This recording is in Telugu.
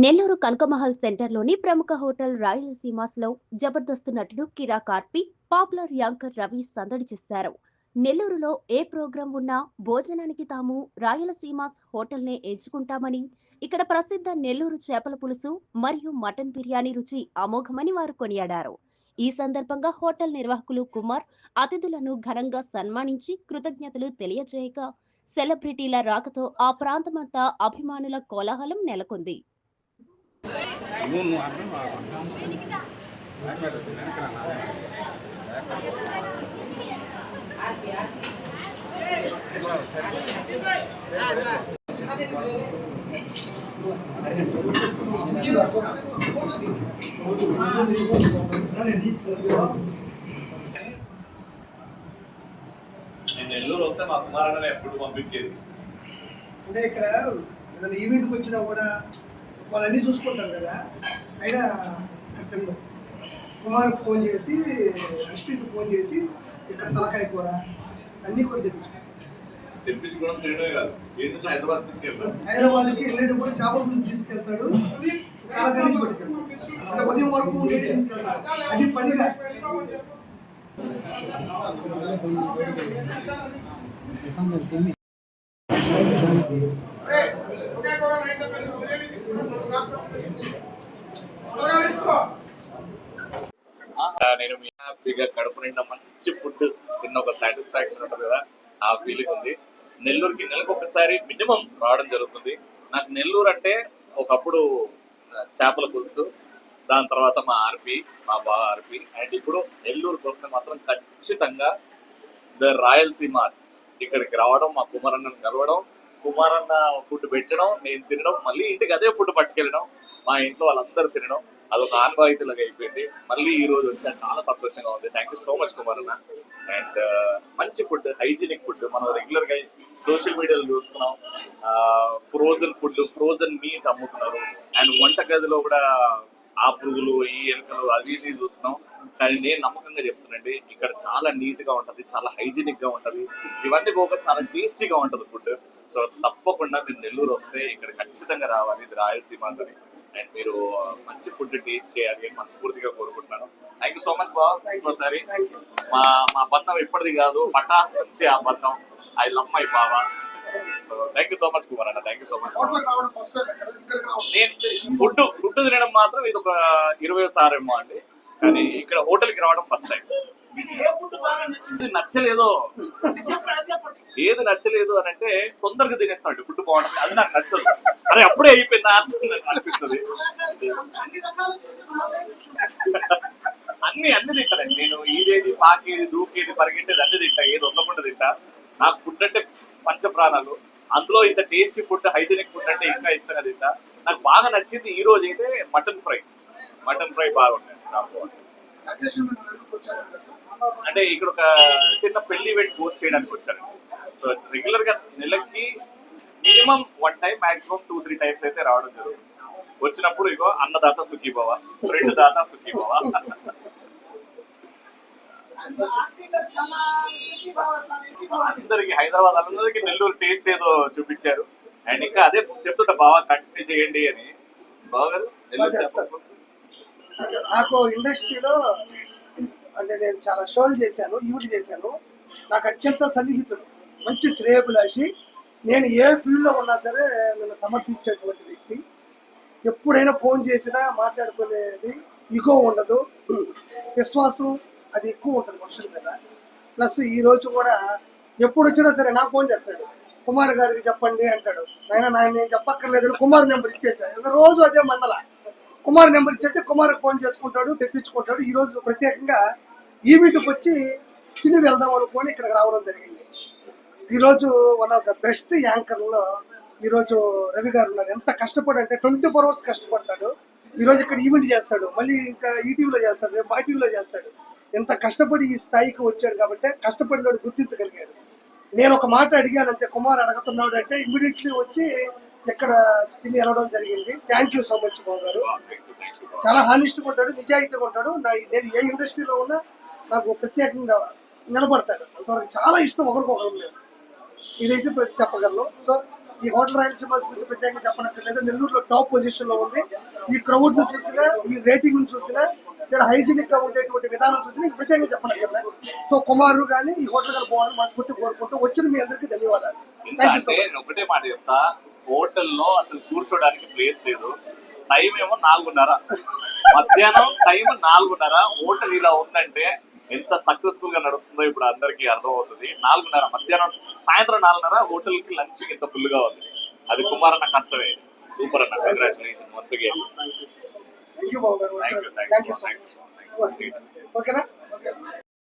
నెల్లూరు కనకమహల్ సెంటర్లోని ప్రముఖ హోటల్ రాయలసీమాస్లో జబర్దస్త్ నటుడు కిరా కార్పి, పాపులర్ యాంకర్ రవి సందడి చేశారు. నెల్లూరులో ఏ ప్రోగ్రాం ఉన్నా భోజనానికి తాము రాయలసీమాస్ హోటల్నే ఎంచుకుంటామని, ఇక్కడ ప్రసిద్ధ నెల్లూరు చేపల పులుసు మరియు మటన్ బిర్యానీ రుచి అమోఘమని వారు కొనియాడారు. ఈ సందర్భంగా హోటల్ నిర్వాహకులు కుమార్ అతిథులను ఘనంగా సన్మానించి కృతజ్ఞతలు తెలియజేయగా, సెలబ్రిటీల రాకతో ఆ ప్రాంతమంతా అభిమానుల కోలాహలం నెలకొంది. నేను నెల్లూరు వస్తే మా కుమారన్న ఎప్పుడు పంపించేది. అంటే ఇక్కడ ఏదైనా ఈవెంట్కి వచ్చినా కూడా వాళ్ళు అన్నీ చూసుకుంటారు కదా. అయినా ఇక్కడ తిన్నాం. కుమార్కి ఫోన్ చేసి, రెస్టారెంట్కి ఫోన్ చేసి ఇక్కడ తలకాయ కూర అన్నీ కూడా తెప్పించుకోవడం తినడమే కాదు, నుంచి హైదరాబాద్ తీసుకెళ్తాడు. హైదరాబాద్కి వెళ్ళేటప్పుడు చేపల పులుసు తీసుకెళ్తాడు. చాలా కలిసి పట్టిస్తాడు. అంటే ఉదయం వరకు నీటి తీసుకెళ్తాడు. అది పనిగా నేను హ్యాపీగా కడుపు నిండా మంచి ఫుడ్ తిన్న ఒక సాటిస్ఫాక్షన్ ఉంటుంది కదా, ఆ ఫీలింగ్ ఉంది. నెల్లూరుకి నెలకు ఒకసారి మినిమం రావడం జరుగుతుంది. నాకు నెల్లూరు అంటే ఒకప్పుడు చేపల పులుసు, దాని తర్వాత మా ఆర్పి, మా బాగా ఆర్పి, అండ్ ఇప్పుడు నెల్లూరుకి వస్తే మాత్రం ఖచ్చితంగా ద రాయలసీమాస్ ఇక్కడికి రావడం, మా కుమారన్నను కలవడం, కుమారన్న ఫుడ్ పెట్టడం, నేను తినడం, మళ్ళీ ఇంటికి అదే ఫుడ్ పట్టుకెళ్ళడం, మా ఇంట్లో వాళ్ళందరూ తినడం, అదొక ఆన్వాయితీలాగా అయిపోయింది. మళ్ళీ ఈ రోజు వచ్చా, చాలా సంతోషంగా ఉంది. థ్యాంక్ యూ సో మచ్ కుమారన్న. అండ్ మంచి ఫుడ్, హైజీనిక్ ఫుడ్ మనం రెగ్యులర్ గా సోషల్ మీడియాలో చూస్తున్నాం. ఫ్రోజన్ ఫుడ్, ఫ్రోజన్ మీట్ అమ్ముతున్నారు. అండ్ వంటగదిలో కూడా ఆ పురుగులు, ఈ ఎలుకలు, అది ఇది చూస్తున్నాం. కానీ నేను నమ్మకంగా చెప్తున్నాండి, ఇక్కడ చాలా నీట్ గా ఉంటది, చాలా హైజీనిక్ గా ఉంటది. ఇవన్నీ పోక చాలా టేస్టీగా ఉంటది ఫుడ్. సో తప్పకుండా మీరు నెల్లూరు వస్తే ఇక్కడ ఖచ్చితంగా రావాలి, ఇది రాయలసీమాస్ అని. అండ్ మీరు మంచి ఫుడ్ టేస్ట్ చేయాలి అని మనస్ఫూర్తిగా కోరుకుంటున్నాను. థ్యాంక్ యూ సో మచ్ బాబు. ఇంకోసారి మా మా బంధం ఎప్పటిది కాదు, పటాస్ నుంచి ఆ బంధం. I love my Baba. Thank you so much Kumar అన్న, థ్యాంక్ యూ సో మచ్. నేను ఫుడ్ తినడం మాత్రం ఇది ఒక 20 సార్లు ఏమో అండి, కానీ ఇక్కడ హోటల్కి రావడం ఫస్ట్ టైం. నచ్చలేదో, ఏది నచ్చలేదు అని అంటే తొందరగా తినేస్తాడు, ఫుడ్ బాగుంటుంది, అది నాకు నచ్చదు. అదే అప్పుడే అయిపోయిందా అనిపిస్తుంది. అన్ని తింటానండి నేను. ఇదేది పాకేది, దూకేది, పరిగెట్టేది అన్ని తింటా, ఏది ఉండకుండా తింటా. నాకు ఫుడ్ అంటే పంచ ప్రాణాలు. అందులో ఇంత టేస్టీ ఫుడ్, హైజీనిక్ ఫుడ్ అంటే ఇంకా ఇష్టంగా తింటా. నాకు బాగా నచ్చింది ఈ రోజు అయితే మటన్ ఫ్రై బాగుంటుంది, చాలా బాగుంటుంది. అంటే ఇక్కడ ఒక చిన్న పెళ్లి ఈవెంట్ పోస్ట్ చేయడానికి వచ్చాను. సో రెగ్యులర్ గా నెలకి మినిమం 1 టైం, మాక్సిమం 2-3 టైమ్స్ అయితే రావడం జరుగుతుంది. వచ్చినప్పుడు ఇగో అన్నదాత సుఖీభవ, ఫ్రెండ్ దాత సుఖీభవ. అందరికి హైదరాబాద్ అందరికి నెల్లూరు టేస్ట్ ఏదో చూపించారు. అండ్ ఇంకా అదే చెప్తుంటా, బాగా కంటిన్యూ చేయండి అని. బాగారు నాకు ఇండస్ట్రీలో అంటే నేను చాలా షోలు చేశాను, ఈవెంట్లు చేశాను. నాకు అత్యంత సన్నిహితుడు, మంచి శ్రేయభిలాషి. నేను ఏ ఫీల్డ్లో ఉన్నా సరే నన్ను సమర్థించేటువంటి వ్యక్తి. ఎప్పుడైనా ఫోన్ చేసినా మాట్లాడుకునేది, ఇగో ఉండదు, విశ్వాసం అది ఎక్కువ ఉంటుంది మనుషుల మీద. ప్లస్ ఈరోజు కూడా ఎప్పుడు వచ్చినా సరే నాకు ఫోన్ చేస్తాడు, కుమార్ గారికి చెప్పండి అంటాడు. నేను చెప్పక్కర్లేదని కుమార్ నెంబర్ ఇచ్చేసాను. రోజు అదే మండల కుమార్ నెంబర్ ఇచ్చేస్తే కుమార్కి ఫోన్ చేసుకుంటాడు, తెప్పించుకుంటాడు. ఈరోజు ప్రత్యేకంగా ఈవెంట్కి వచ్చి తిని వెళ్దాం అనుకొని ఇక్కడికి రావడం జరిగింది. ఈరోజు వన్ ఆఫ్ ద బెస్ట్ యాంకర్లో ఈరోజు రవి గారు ఉన్నారు. ఎంత కష్టపడి అంటే 24 hours కష్టపడతాడు. ఈరోజు ఇక్కడ ఈవెంట్ చేస్తాడు, మళ్ళీ ఇంకా ఈటీవీలో చేస్తాడు, రేపు మాటీవీలో చేస్తాడు. ఎంత కష్టపడి ఈ స్థాయికి వచ్చాడు కాబట్టి కష్టపడినోడు గుర్తించగలిగాడు. నేను ఒక మాట అడిగానంటే కుమార్ అడుగుతున్నాడు అంటే ఇమ్మీడియట్లీ వచ్చి ఇక్కడ తిని వెళ్ళడం జరిగింది. థ్యాంక్ యూ సో మచ్ బాబు గారు. చాలా హానెస్ట్గా ఉంటాడు, నిజాయితీగా ఉంటాడు. నేను ఏ ఇండస్ట్రీలో ఉన్నా నాకు ప్రత్యేకంగా నిలబడతాడు. అంతవరకు చాలా ఇష్టం, ఒకరికొకరు లేదు, ఇదైతే చెప్పగలను. సో ఈ హోటల్ రాయలసీమ గురించి ప్రత్యేకంగా చెప్పనక్కర్లేదు. నెల్లూరులో టాప్ పొజిషన్ లో ఉంది. ఈ క్రౌడ్ ను చూసినా, ఈ రేటింగ్ ను చూసినా, ఇక్కడ హైజీనిక్ గా ఉండేటువంటి విధానం చూసినా ఇంక ప్రత్యేకంగా చెప్పనక్కర్లేదు. సో కుమారు కానీ ఈ హోటల్ కానీ పోవాలని మనస్ఫూర్తి కోరుకుంటూ వచ్చిన మీ అందరికీ ధన్యవాదాలు. థ్యాంక్ యూ సో అంటే మచ్. ఒకటే మాట చెప్తా, హోటల్లో అసలు కూర్చోడానికి ప్లేస్ లేదు. టైం ఏమో 4:30, మధ్యాహ్నం టైం 4:30. హోటల్ ఇలా ఉందంటే ఎంత సక్సెస్ఫుల్ గా నడుస్తుందో ఇప్పుడు అందరికీ అర్థం అవుతుంది. 4:30 మధ్యాహ్నం, సాయంత్రం 4:30 హోటల్ కి లంచ్ ఇంత ఫుల్ గా ఉంది. అది కుమార్ అన్న కష్టమే. సూపర్ అన్న, congratulation once again. Thank you బాబు గారు. Thank you so much. ఓకేనా? ఓకే.